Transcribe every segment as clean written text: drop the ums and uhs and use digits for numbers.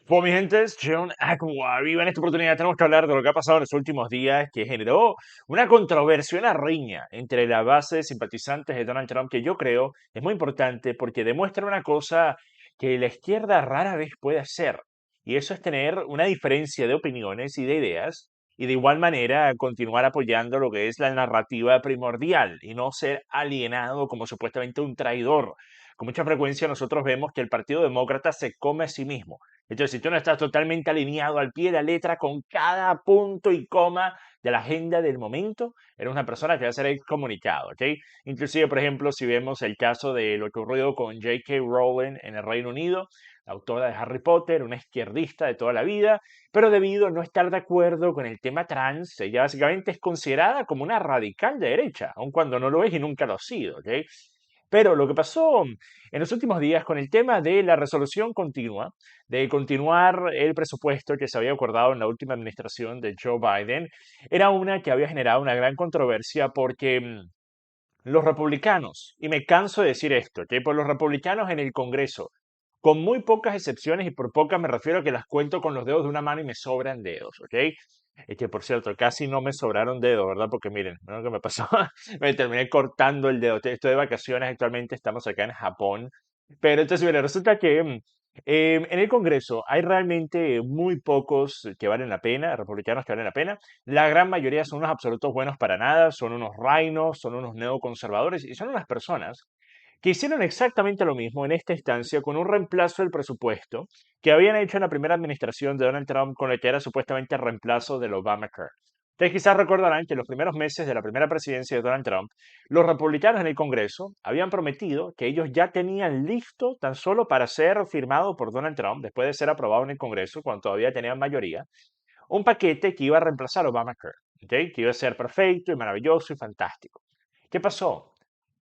Pues mi gente, es John Aquaviva. En esta oportunidad tenemos que hablar de lo que ha pasado en los últimos días, que generó una controversia, una riña entre la base de simpatizantes de Donald Trump, que yo creo es muy importante porque demuestra una cosa que la izquierda rara vez puede hacer, y eso es tener una diferencia de opiniones y de ideas, y de igual manera continuar apoyando lo que es la narrativa primordial y no ser alienado como supuestamente un traidor. Con mucha frecuencia nosotros vemos que el Partido Demócrata se come a sí mismo. Entonces, si tú no estás totalmente alineado al pie de la letra con cada punto y coma de la agenda del momento, eres una persona que va a ser excomunicado, ¿ok? Inclusive, por ejemplo, si vemos el caso de lo que ocurrió con J.K. Rowling en el Reino Unido, la autora de Harry Potter, una izquierdista de toda la vida, pero debido a no estar de acuerdo con el tema trans, ella básicamente es considerada como una radical de derecha, aun cuando no lo es y nunca lo ha sido, ¿ok? Pero lo que pasó en los últimos días con el tema de la resolución continua, de continuar el presupuesto que se había acordado en la última administración de Joe Biden, era una que había generado una gran controversia porque los republicanos, y me canso de decir esto, que por los republicanos en el Congreso, con muy pocas excepciones, y por pocas me refiero a que las cuento con los dedos de una mano y me sobran dedos, ¿ok? Es que por cierto, casi no me sobraron dedos, ¿verdad? Porque miren, ¿no? ¿Qué me pasó? Me terminé cortando el dedo. Estoy de vacaciones actualmente, estamos acá en Japón. Pero entonces, mire, resulta que en el Congreso hay realmente muy pocos que valen la pena, republicanos que valen la pena. La gran mayoría son unos absolutos buenos para nada, son unos rhinos, son unos neoconservadores y son unas personas que hicieron exactamente lo mismo en esta instancia con un reemplazo del presupuesto que habían hecho en la primera administración de Donald Trump con el que era supuestamente el reemplazo del Obamacare. Ustedes quizás recordarán que en los primeros meses de la primera presidencia de Donald Trump, los republicanos en el Congreso habían prometido que ellos ya tenían listo, tan solo para ser firmado por Donald Trump, después de ser aprobado en el Congreso, cuando todavía tenían mayoría, un paquete que iba a reemplazar Obamacare, ¿ok? Que iba a ser perfecto y maravilloso y fantástico. ¿Qué pasó?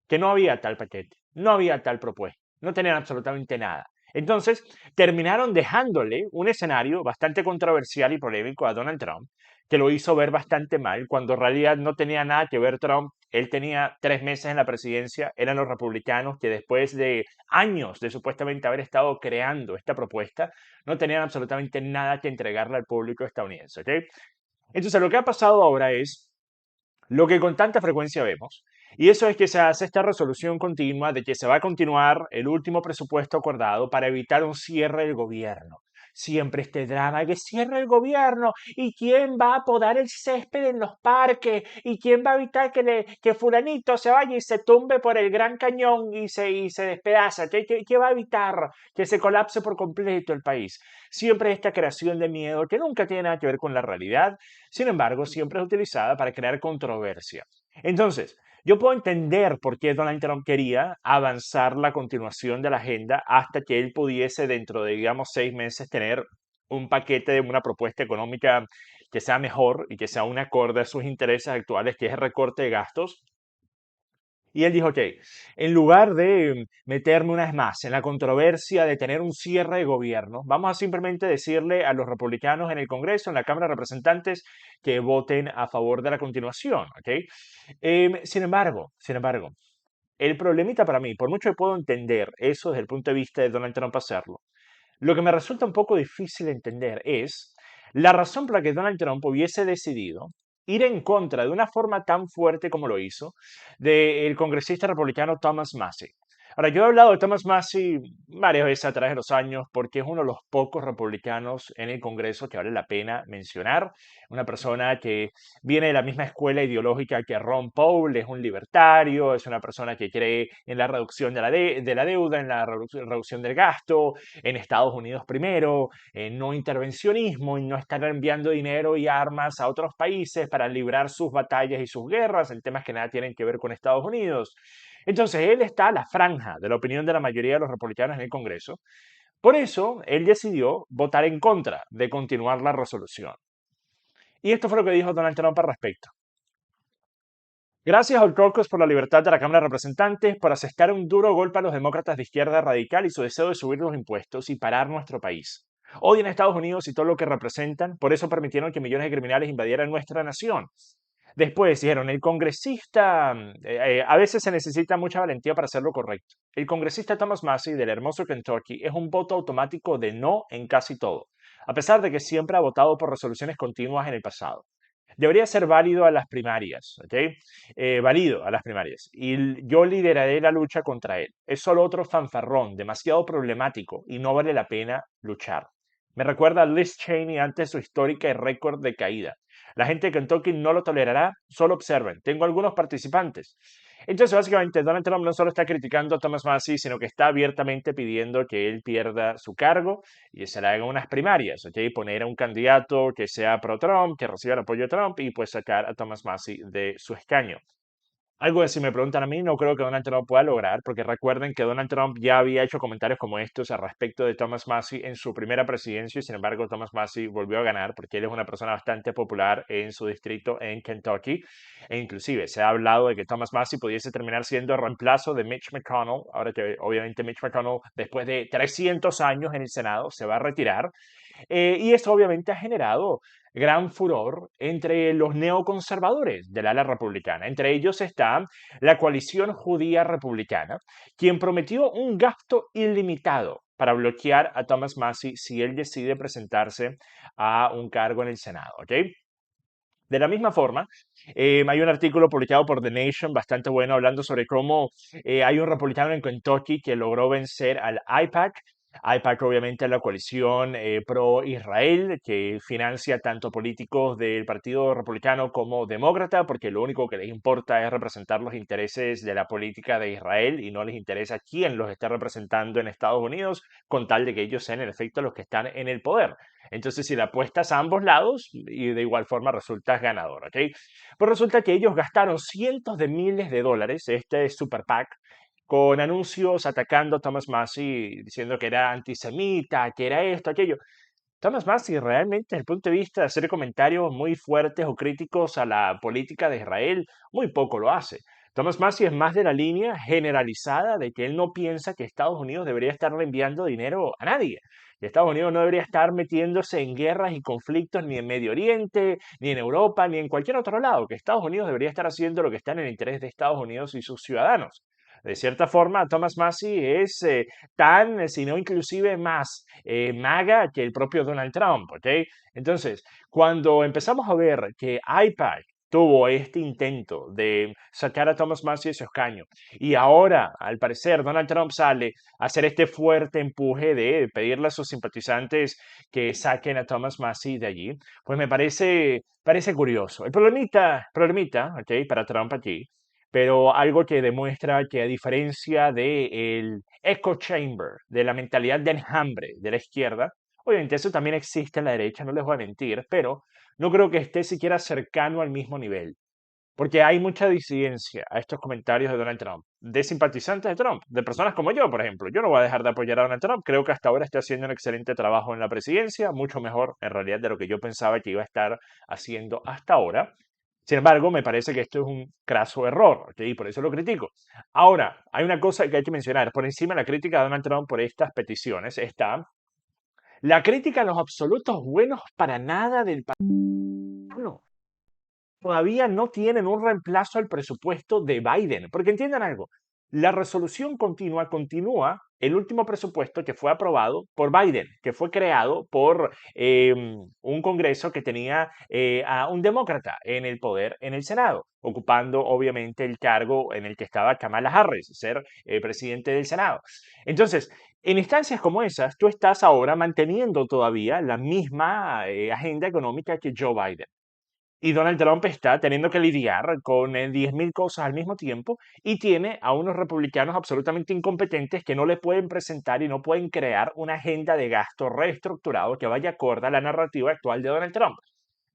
Que no había tal paquete, no había tal propuesta, no tenían absolutamente nada. Entonces, terminaron dejándole un escenario bastante controversial y polémico a Donald Trump, que lo hizo ver bastante mal, cuando en realidad no tenía nada que ver Trump. Él tenía 3 meses en la presidencia, eran los republicanos que después de años de supuestamente haber estado creando esta propuesta, no tenían absolutamente nada que entregarle al público estadounidense. ¿Ok? Entonces, lo que ha pasado ahora es lo que con tanta frecuencia vemos, y eso es que se hace esta resolución continua de que se va a continuar el último presupuesto acordado para evitar un cierre del gobierno. Siempre este drama que cierre el gobierno y quién va a podar el césped en los parques y quién va a evitar que fulanito se vaya y se tumbe por el Gran Cañón y se despedaza. ¿Qué va a evitar que se colapse por completo el país? Siempre esta creación de miedo que nunca tiene nada que ver con la realidad, sin embargo, siempre es utilizada para crear controversia. Entonces, yo puedo entender por qué Donald Trump quería avanzar la continuación de la agenda hasta que él pudiese, dentro de, digamos, 6 meses, tener un paquete de una propuesta económica que sea mejor y que sea un acorde a sus intereses actuales, que es el recorte de gastos. Y él dijo, ok, en lugar de meterme una vez más en la controversia de tener un cierre de gobierno, vamos a simplemente decirle a los republicanos en el Congreso, en la Cámara de Representantes, que voten a favor de la continuación, ¿ok? Sin embargo, el problemita para mí, por mucho que puedo entender eso desde el punto de vista de Donald Trump hacerlo, lo que me resulta un poco difícil de entender es la razón por la que Donald Trump hubiese decidido ir en contra de una forma tan fuerte como lo hizo del congresista republicano Thomas Massie. Ahora, yo he hablado de Thomas Massie varias veces a través de los años porque es uno de los pocos republicanos en el Congreso que vale la pena mencionar. Una persona que viene de la misma escuela ideológica que Ron Paul, es un libertario, es una persona que cree en la reducción de la deuda, en la reducción del gasto, en Estados Unidos primero, en no intervencionismo, en no estar enviando dinero y armas a otros países para librar sus batallas y sus guerras en temas que nada tienen que ver con Estados Unidos. Entonces, él está a la franja de la opinión de la mayoría de los republicanos en el Congreso. Por eso, él decidió votar en contra de continuar la resolución. Y esto fue lo que dijo Donald Trump al respecto. Gracias al caucus por la libertad de la Cámara de Representantes por asestar un duro golpe a los demócratas de izquierda radical y su deseo de subir los impuestos y parar nuestro país. Odian a Estados Unidos y todo lo que representan, por eso permitieron que millones de criminales invadieran nuestra nación. Después dijeron, el congresista, a veces se necesita mucha valentía para hacer lo correcto. El congresista Thomas Massie del hermoso Kentucky es un voto automático de no en casi todo, a pesar de que siempre ha votado por resoluciones continuas en el pasado. Debería ser válido a las primarias, ¿ok? Válido a las primarias. Y yo lideraré la lucha contra él. Es solo otro fanfarrón, demasiado problemático y no vale la pena luchar. Me recuerda a Liz Cheney antes de su histórica y récord de caída. La gente de Kentucky no lo tolerará, solo observen. Tengo algunos participantes. Entonces, básicamente, Donald Trump no solo está criticando a Thomas Massie, sino que está abiertamente pidiendo que él pierda su cargo y se le hagan unas primarias, ¿ok? Poner a un candidato que sea pro-Trump, que reciba el apoyo de Trump y pues sacar a Thomas Massie de su escaño. Algo que si me preguntan a mí, no creo que Donald Trump pueda lograr, porque recuerden que Donald Trump ya había hecho comentarios como estos al respecto de Thomas Massie en su primera presidencia y sin embargo Thomas Massie volvió a ganar porque él es una persona bastante popular en su distrito en Kentucky e inclusive se ha hablado de que Thomas Massie pudiese terminar siendo el reemplazo de Mitch McConnell, ahora que obviamente Mitch McConnell después de 300 años en el Senado se va a retirar y esto obviamente ha generado gran furor entre los neoconservadores del ala republicana. Entre ellos está la coalición judía republicana, quien prometió un gasto ilimitado para bloquear a Thomas Massie si él decide presentarse a un cargo en el Senado. ¿Ok? De la misma forma, hay un artículo publicado por The Nation bastante bueno hablando sobre cómo hay un republicano en Kentucky que logró vencer al IPAC. IPAC obviamente es la coalición pro-Israel que financia tanto políticos del Partido Republicano como demócrata porque lo único que les importa es representar los intereses de la política de Israel y no les interesa quién los está representando en Estados Unidos con tal de que ellos sean en efecto los que están en el poder. Entonces, si la apuestas a ambos lados, y de igual forma resultas ganador, ¿ok? Pues resulta que ellos gastaron cientos de miles de dólares, este Super PAC, con anuncios atacando a Thomas Massie, diciendo que era antisemita, que era esto, aquello. Thomas Massie realmente, desde el punto de vista de hacer comentarios muy fuertes o críticos a la política de Israel, muy poco lo hace. Thomas Massie es más de la línea generalizada de que él no piensa que Estados Unidos debería estarle enviando dinero a nadie. Que Estados Unidos no debería estar metiéndose en guerras y conflictos ni en Medio Oriente, ni en Europa, ni en cualquier otro lado. Que Estados Unidos debería estar haciendo lo que está en el interés de Estados Unidos y sus ciudadanos. De cierta forma, Thomas Massie es tan, si no inclusive más MAGA que el propio Donald Trump, ¿ok? Entonces, cuando empezamos a ver que iPad tuvo este intento de sacar a Thomas Massie de su escaño y ahora, al parecer, Donald Trump sale a hacer este fuerte empuje de pedirle a sus simpatizantes que saquen a Thomas Massie de allí, pues me parece curioso. El problemita, ¿ok? Para Trump aquí pero algo que demuestra que a diferencia del echo chamber, de la mentalidad de enjambre de la izquierda, obviamente eso también existe en la derecha, no les voy a mentir, pero no creo que esté siquiera cercano al mismo nivel, porque hay mucha disidencia a estos comentarios de Donald Trump, de simpatizantes de Trump, de personas como yo, por ejemplo. Yo no voy a dejar de apoyar a Donald Trump, creo que hasta ahora está haciendo un excelente trabajo en la presidencia, mucho mejor en realidad de lo que yo pensaba que iba a estar haciendo hasta ahora. Sin embargo, me parece que esto es un craso error, ¿ok? Y por eso lo critico. Ahora, hay una cosa que hay que mencionar. Por encima de la crítica de Donald Trump por estas peticiones está la crítica a los absolutos buenos para nada del país. Todavía no tienen un reemplazo al presupuesto de Biden. Porque entiendan algo, la resolución continúa el último presupuesto que fue aprobado por Biden, que fue creado por un Congreso que tenía a un demócrata en el poder en el Senado, ocupando obviamente el cargo en el que estaba Kamala Harris, ser presidente del Senado. Entonces, en instancias como esas, tú estás ahora manteniendo todavía la misma agenda económica que Joe Biden. Y Donald Trump está teniendo que lidiar con 10.000 cosas al mismo tiempo y tiene a unos republicanos absolutamente incompetentes que no le pueden presentar y no pueden crear una agenda de gasto reestructurado que vaya acorde a la narrativa actual de Donald Trump.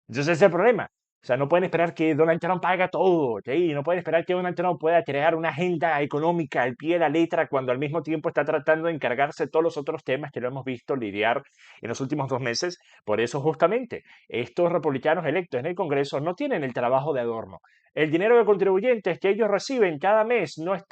Entonces ese es el problema. O sea, no pueden esperar que Donald Trump haga todo, ¿ok? Y no pueden esperar que Donald Trump pueda crear una agenda económica al pie de la letra cuando al mismo tiempo está tratando de encargarse de todos los otros temas que lo hemos visto lidiar en los últimos 2 meses. Por eso justamente estos republicanos electos en el Congreso no tienen el trabajo de adorno. El dinero de contribuyentes que ellos reciben cada mes no es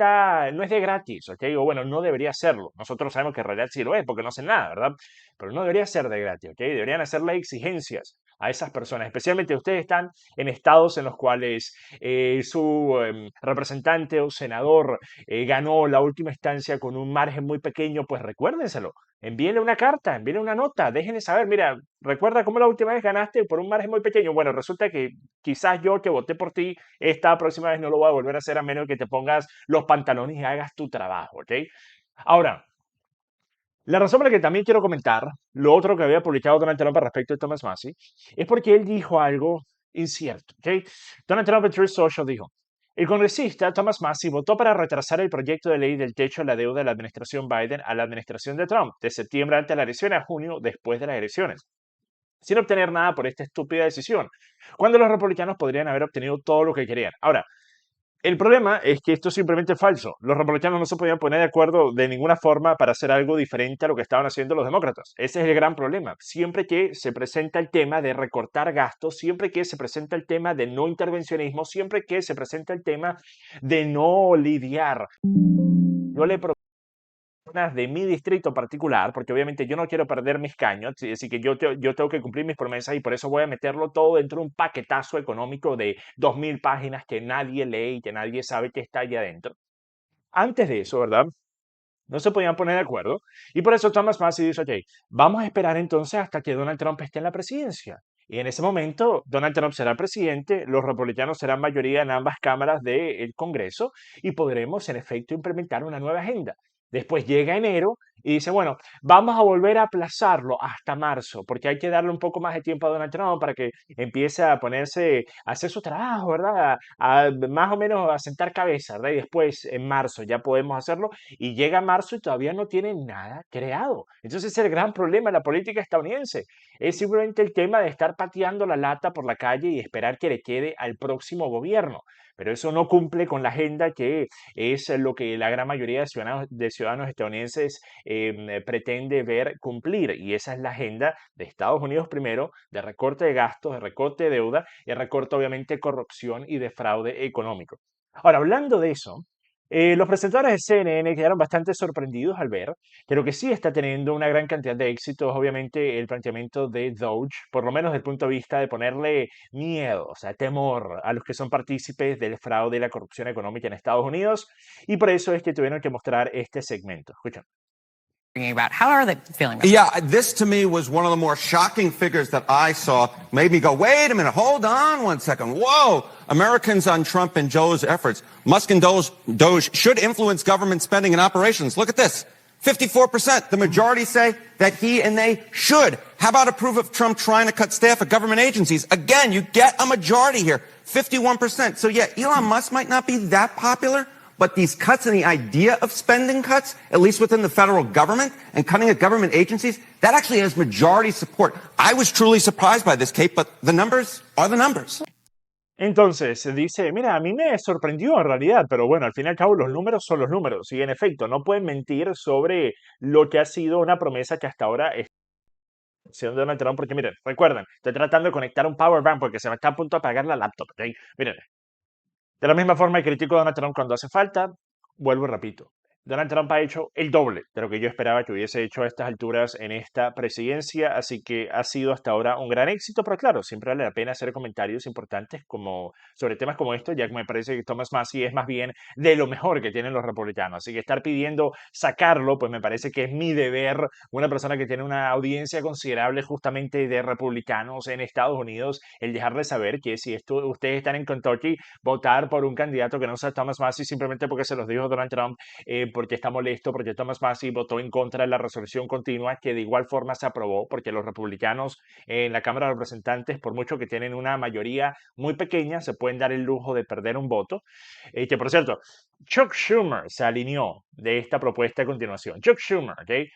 de gratis, ¿ok? O bueno, no debería serlo. Nosotros sabemos que en realidad sí lo es porque no hacen nada, ¿verdad? Pero no debería ser de gratis, ¿ok? Deberían hacer las exigencias a esas personas, especialmente ustedes están en estados en los cuales su representante o senador ganó la última instancia con un margen muy pequeño, pues recuérdenselo. Envíenle una carta, envíenle una nota, déjenle saber, mira, recuerda cómo la última vez ganaste por un margen muy pequeño. Bueno, resulta que quizás yo que voté por ti, esta próxima vez no lo voy a volver a hacer a menos que te pongas los pantalones y hagas tu trabajo, ¿ok? Ahora, la razón por la que también quiero comentar lo otro que había publicado Donald Trump respecto de Thomas Massie es porque él dijo algo incierto, ¿ok? Donald Trump en Truth Social dijo, el congresista Thomas Massie votó para retrasar el proyecto de ley del techo de la deuda de la administración Biden a la administración de Trump, de septiembre antes de las elecciones a junio después de las elecciones, sin obtener nada por esta estúpida decisión, cuando los republicanos podrían haber obtenido todo lo que querían. Ahora, el problema es que esto es simplemente falso. Los republicanos no se podían poner de acuerdo de ninguna forma para hacer algo diferente a lo que estaban haciendo los demócratas. Ese es el gran problema. Siempre que se presenta el tema de recortar gastos, siempre que se presenta el tema de no intervencionismo, siempre que se presenta el tema de no lidiar, yo le de mi distrito particular, porque obviamente yo no quiero perder mis caños, así que yo tengo que cumplir mis promesas y por eso voy a meterlo todo dentro de un paquetazo económico de 2000 páginas que nadie lee y que nadie sabe que está ahí adentro. Antes de eso, ¿verdad? No se podían poner de acuerdo y por eso Thomas Massie dice, ok, vamos a esperar entonces hasta que Donald Trump esté en la presidencia. Y en ese momento, Donald Trump será presidente, los republicanos serán mayoría en ambas cámaras del Congreso y podremos, en efecto, implementar una nueva agenda. Después llega enero y dice, bueno, vamos a volver a aplazarlo hasta marzo, porque hay que darle un poco más de tiempo a Donald Trump para que empiece a ponerse, a hacer su trabajo, ¿verdad? A más o menos a sentar cabeza, ¿verdad? Y después, en marzo, ya podemos hacerlo. Y llega marzo y todavía no tiene nada creado. Entonces, ese es el gran problema de la política estadounidense. Es simplemente el tema de estar pateando la lata por la calle y esperar que le quede al próximo gobierno. Pero eso no cumple con la agenda que es lo que la gran mayoría de ciudadanos estadounidenses pretende ver cumplir. Y esa es la agenda de Estados Unidos primero, de recorte de gastos, de recorte de deuda y recorte obviamente de corrupción y de fraude económico. Ahora, hablando de eso, los presentadores de CNN quedaron bastante sorprendidos al ver que lo que sí está teniendo una gran cantidad de éxito es obviamente el planteamiento de Doge, por lo menos desde el punto de vista de ponerle miedo, o sea, temor a los que son partícipes del fraude y la corrupción económica en Estados Unidos, y por eso es que tuvieron que mostrar este segmento. Escuchen. About. How are they feeling about Yeah, this to me was one of the more shocking figures that I saw. Made me go, wait a minute, hold on one second. Whoa! Americans on Trump and Joe's efforts. Musk and Doge should influence government spending and operations. Look at this. 54%. The majority say that he and they should. How about approve of Trump trying to cut staff at government agencies? Again, you get a majority here. 51%. So yeah, Elon Musk might not be that popular, but these cuts and the idea of spending cuts, at least within the federal government and cutting at government agencies, that actually has majority support. I was truly surprised by this, Kate, but the numbers are the numbers. Entonces, dice, mira, a mí me sorprendió en realidad, pero bueno, al fin y al cabo los números son los números y en efecto no pueden mentir sobre lo que ha sido una promesa que hasta ahora está haciendo Donald Trump, porque miren, recuerden, estoy tratando de conectar un power bank porque se me está a punto de apagar la laptop, ¿ok? Miren, de la misma forma que critico a Donald Trump cuando hace falta, vuelvo y repito. Donald Trump ha hecho el doble de lo que yo esperaba que hubiese hecho a estas alturas en esta presidencia, así que ha sido hasta ahora un gran éxito, pero claro, siempre vale la pena hacer comentarios importantes como, sobre temas como estos, ya que me parece que Thomas Massie es más bien de lo mejor que tienen los republicanos, así que estar pidiendo sacarlo, pues me parece que es mi deber, una persona que tiene una audiencia considerable justamente de republicanos en Estados Unidos, el dejarles saber que si ustedes están en Kentucky, votar por un candidato que no sea Thomas Massie simplemente porque se los dijo Donald Trump, porque está molesto, porque Thomas Massie votó en contra de la resolución continua, que de igual forma se aprobó, porque los republicanos en la Cámara de Representantes, por mucho que tienen una mayoría muy pequeña, se pueden dar el lujo de perder un voto. Que por cierto, Chuck Schumer se alineó de esta propuesta a continuación. Chuck Schumer, ¿ok?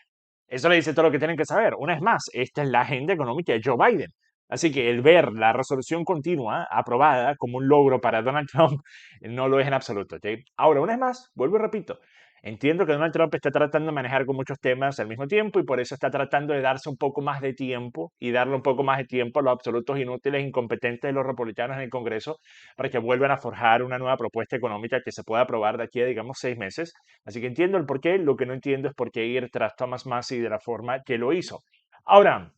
Eso le dice todo lo que tienen que saber. Una vez más, esta es la agenda económica de Joe Biden. Así que el ver la resolución continua aprobada como un logro para Donald Trump no lo es en absoluto. ¿Ok? Ahora, una vez más, vuelvo y repito, entiendo que Donald Trump está tratando de manejar con muchos temas al mismo tiempo y por eso está tratando de darse un poco más de tiempo y darle un poco más de tiempo a los absolutos inútiles e incompetentes de los republicanos en el Congreso para que vuelvan a forjar una nueva propuesta económica que se pueda aprobar de aquí a, digamos, 6 meses. Así que entiendo el porqué, lo que no entiendo es por qué ir tras Thomas Massie de la forma que lo hizo. Ahora,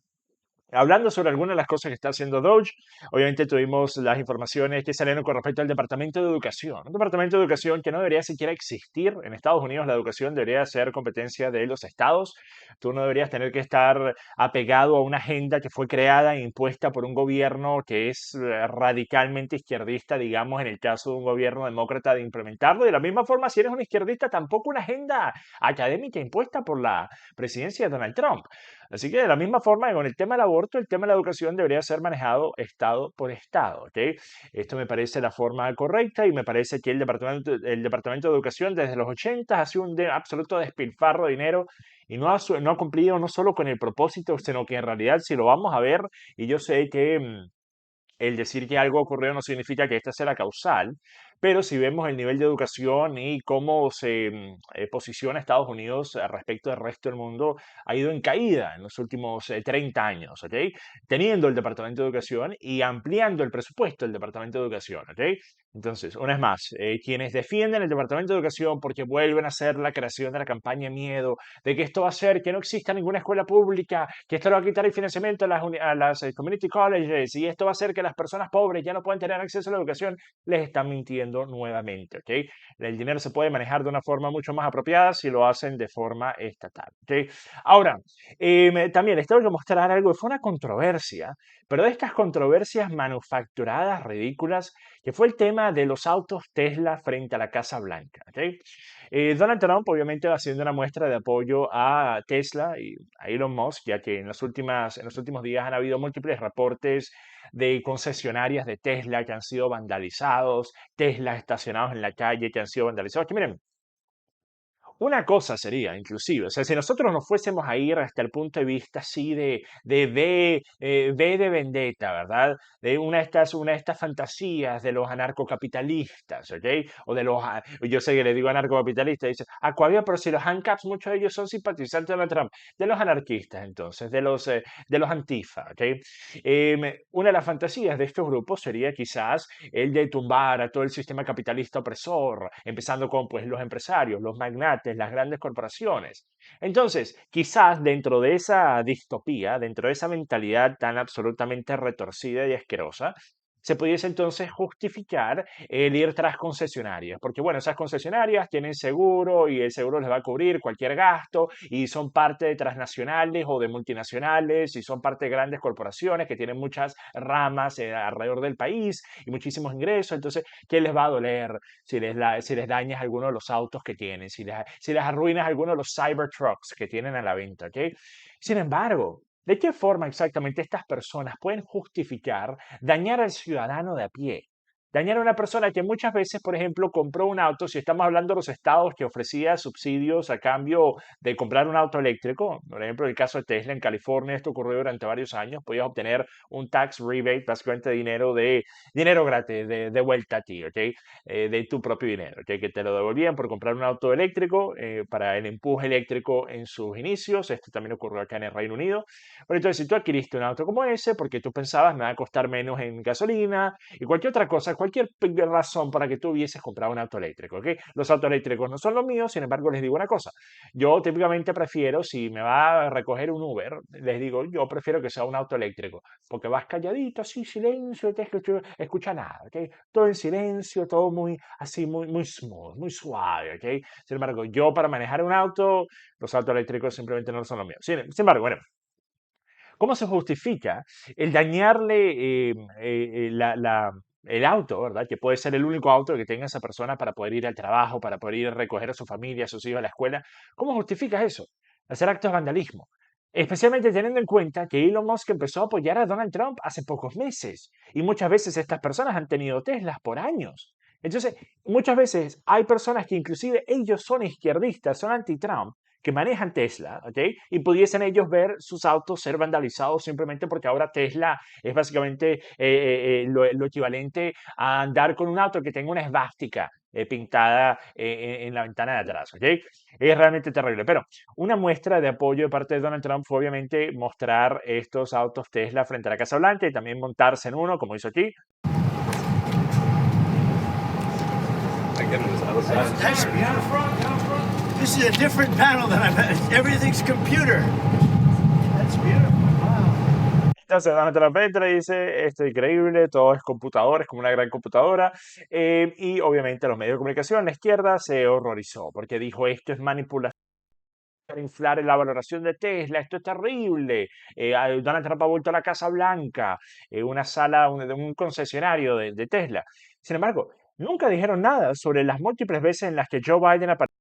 hablando sobre algunas de las cosas que está haciendo Doge, obviamente tuvimos las informaciones que salieron con respecto al Departamento de Educación. Un Departamento de Educación que no debería siquiera existir. En Estados Unidos la educación debería ser competencia de los estados. Tú no deberías tener que estar apegado a una agenda que fue creada e impuesta por un gobierno que es radicalmente izquierdista, digamos, en el caso de un gobierno demócrata, de implementarlo. De la misma forma, si eres un izquierdista, tampoco una agenda académica impuesta por la presidencia de Donald Trump. Así que de la misma forma, con el tema del aborto, el tema de la educación debería ser manejado estado por estado, ¿ok? Esto me parece la forma correcta y me parece que el Departamento de Educación desde los 80 ha sido un absoluto despilfarro de dinero y no ha cumplido no solo con el propósito, sino que en realidad si lo vamos a ver, y yo sé que el decir que algo ocurrió no significa que esta sea la causal, pero si vemos el nivel de educación y cómo se posiciona Estados Unidos respecto del resto del mundo, ha ido en caída en los últimos 30 años, ¿ok? Teniendo el Departamento de Educación y ampliando el presupuesto del Departamento de Educación, ¿ok? Entonces, una vez más, quienes defienden el Departamento de Educación porque vuelven a hacer la creación de la campaña Miedo, de que esto va a hacer que no exista ninguna escuela pública, que esto le va a quitar el financiamiento a las community colleges y esto va a hacer que las personas pobres ya no puedan tener acceso a la educación, les están mintiendo nuevamente, ¿ok? El dinero se puede manejar de una forma mucho más apropiada si lo hacen de forma estatal, ¿ok? Ahora, también les tengo que mostrar algo, fue una controversia, pero de estas controversias manufacturadas, ridículas, que fue el tema de los autos Tesla frente a la Casa Blanca, ¿ok? Donald Trump obviamente va haciendo una muestra de apoyo a Tesla y a Elon Musk, ya que en los últimos días han habido múltiples reportes de concesionarias de Tesla que han sido vandalizados, Tesla estacionados en la calle que han sido vandalizados. Que miren, una cosa sería, inclusive, o sea, si nosotros nos fuésemos a ir hasta el punto de vista así de de vendetta, ¿verdad? De una de estas fantasías de los anarcocapitalistas, ¿ok? O de yo sé que le digo anarcocapitalistas, dice, Acuario, pero si los ANCAPs, muchos de ellos son simpatizantes de Donald Trump, de los anarquistas entonces, de los antifa, ¿ok? Una de las fantasías de estos grupos sería quizás el de tumbar a todo el sistema capitalista opresor, empezando con pues los empresarios, los magnates, las grandes corporaciones. Entonces, quizás dentro de esa distopía, dentro de esa mentalidad tan absolutamente retorcida y asquerosa, se pudiese entonces justificar el ir tras concesionarias, porque bueno, esas concesionarias tienen seguro y el seguro les va a cubrir cualquier gasto y son parte de transnacionales o de multinacionales y son parte de grandes corporaciones que tienen muchas ramas alrededor del país y muchísimos ingresos, entonces, ¿qué les va a doler si les dañas alguno de los autos que tienen, si les arruinas alguno de los Cybertrucks que tienen a la venta, ¿ok? Sin embargo, ¿de qué forma exactamente estas personas pueden justificar dañar al ciudadano de a pie? Dañar a una persona que muchas veces, por ejemplo, compró un auto, si estamos hablando de los estados que ofrecía subsidios a cambio de comprar un auto eléctrico, por ejemplo, el caso de Tesla en California, esto ocurrió durante varios años, podías obtener un tax rebate, básicamente dinero gratis, de vuelta a ti, ¿ok? De tu propio dinero, ¿ok? Que te lo devolvían por comprar un auto eléctrico para el empuje eléctrico en sus inicios, esto también ocurrió acá en el Reino Unido, pero entonces si tú adquiriste un auto como ese, porque tú pensabas me va a costar menos en gasolina, y cualquier otra cosa, cualquier razón para que tú hubieses comprado un auto eléctrico, ¿ok? Los autos eléctricos no son los míos, sin embargo, les digo una cosa. Yo típicamente prefiero, si me va a recoger un Uber, les digo, yo prefiero que sea un auto eléctrico, porque vas calladito, así, silencio, te escucha nada, ¿ok? Todo en silencio, todo muy, así, muy, muy smooth, muy suave, ¿ok? Sin embargo, yo para manejar un auto, los autos eléctricos simplemente no son los míos. Sin embargo, bueno, ¿cómo se justifica el dañarle el auto, ¿verdad? Que puede ser el único auto que tenga esa persona para poder ir al trabajo, para poder ir a recoger a su familia, a sus hijos a la escuela. ¿Cómo justificas eso? Hacer actos de vandalismo. Especialmente teniendo en cuenta que Elon Musk empezó a apoyar a Donald Trump hace pocos meses. Y muchas veces estas personas han tenido Teslas por años. Entonces, muchas veces hay personas que inclusive ellos son izquierdistas, son anti-Trump, que manejan Tesla, ¿ok? Y pudiesen ellos ver sus autos ser vandalizados simplemente porque ahora Tesla es básicamente lo equivalente a andar con un auto que tenga una esvástica pintada en la ventana de atrás, ¿ok? Es realmente terrible. Pero una muestra de apoyo de parte de Donald Trump fue obviamente mostrar estos autos Tesla frente a la Casa Blanca y también montarse en uno, como hizo aquí. That's beautiful. This is a different panel than I've had. Everything's computer. That's beautiful. Wow. Entonces Donald Trump entra y dice, esto es increíble, todo es computador, es como una gran computadora, y obviamente los medios de comunicación, la izquierda se horrorizó, porque dijo, esto es manipulación para inflar la valoración de Tesla, esto es terrible. Donald Trump ha vuelto a la Casa Blanca, una sala de un concesionario de Tesla. Sin embargo, nunca dijeron nada sobre las múltiples veces en las que Joe Biden apareció.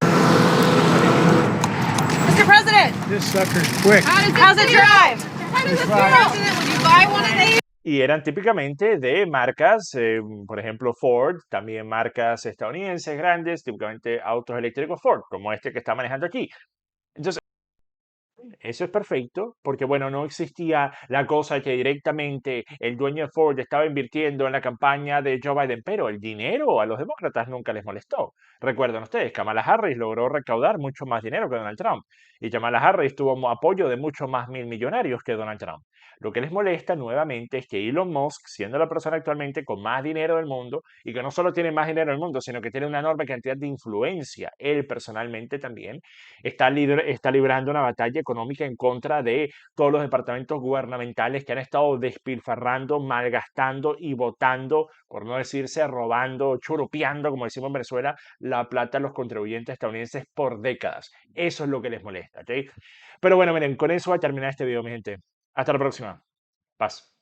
Mr. President, This sucker's quick. how's it drive? How does it feel? President, would you buy one of these? Y eran típicamente de marcas, por ejemplo Ford, también marcas estadounidenses grandes, típicamente autos eléctricos Ford, como este que está manejando aquí. Entonces, eso es perfecto, porque bueno, no existía la cosa que directamente el dueño de Ford estaba invirtiendo en la campaña de Joe Biden, pero el dinero a los demócratas nunca les molestó. Recuerdan ustedes, Kamala Harris logró recaudar mucho más dinero que Donald Trump, y Kamala Harris tuvo apoyo de muchos más mil millonarios que Donald Trump. Lo que les molesta nuevamente es que Elon Musk, siendo la persona actualmente con más dinero del mundo, y que no solo tiene más dinero del mundo, sino que tiene una enorme cantidad de influencia, él personalmente también, está librando una batalla económica en contra de todos los departamentos gubernamentales que han estado despilfarrando, malgastando y votando, por no decirse robando, churupiando, como decimos en Venezuela, la plata a los contribuyentes estadounidenses por décadas. Eso es lo que les molesta, ¿ok? Pero bueno, miren, con eso va a terminar este video, mi gente. Hasta la próxima. Paz.